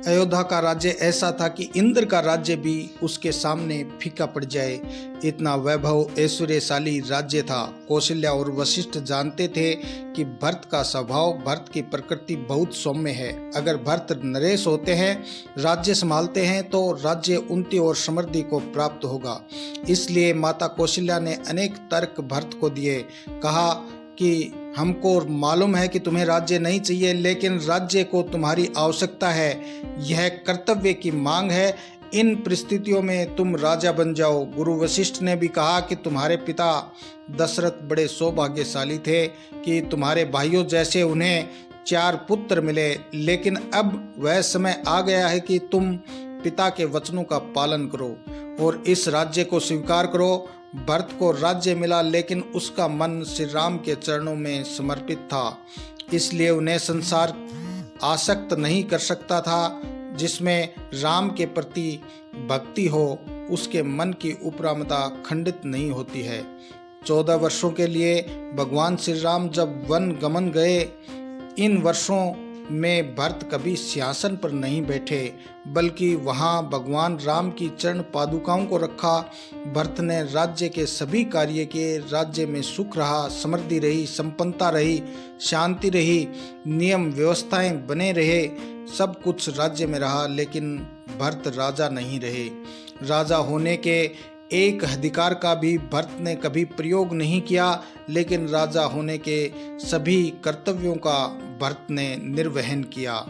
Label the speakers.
Speaker 1: अयोध्या का राज्य ऐसा था कि इंद्र का राज्य भी उसके सामने फीका पड़ जाए, इतना वैभव ऐश्वर्यशाली राज्य था। कौशल्या और वशिष्ठ जानते थे कि भरत का स्वभाव, भरत की प्रकृति बहुत सौम्य है। अगर भरत नरेश होते हैं, राज्य संभालते हैं, तो राज्य उन्नति और समृद्धि को प्राप्त होगा। इसलिए माता कौशल्या ने अनेक तर्क भरत को दिए। कहा कि हमको मालूम है कि तुम्हें राज्य नहीं चाहिए, लेकिन राज्य को तुम्हारी आवश्यकता है, यह कर्तव्य की मांग है। इन परिस्थितियों में तुम राजा बन जाओ। गुरु वशिष्ठ ने भी कहा कि तुम्हारे पिता दशरथ बड़े सौभाग्यशाली थे कि तुम्हारे भाइयों जैसे उन्हें 4 पुत्र मिले, लेकिन अब वह समय आ गया है कि तुम पिता के वचनों का पालन करो और इस राज्य को स्वीकार करो। भरत को राज्य मिला, लेकिन उसका मन श्री राम के चरणों में समर्पित था, इसलिए उन्हें संसार आसक्त नहीं कर सकता था। जिसमें राम के प्रति भक्ति हो, उसके मन की उपरामता खंडित नहीं होती है। 14 वर्षों के लिए भगवान श्री राम जब वन गमन गए, इन वर्षों में भरत कभी सिंहासन पर नहीं बैठे, बल्कि वहां भगवान राम की चरण पादुकाओं को रखा। भरत ने राज्य के सभी कार्य किए। राज्य में सुख रहा, समृद्धि रही, संपन्नता रही, शांति रही, नियम व्यवस्थाएं बने रहे, सब कुछ राज्य में रहा। लेकिन भरत राजा नहीं रहे। राजा होने के एक अधिकार का भी भरत ने कभी प्रयोग नहीं किया, लेकिन राजा होने के सभी कर्तव्यों का भरत ने निर्वहन किया।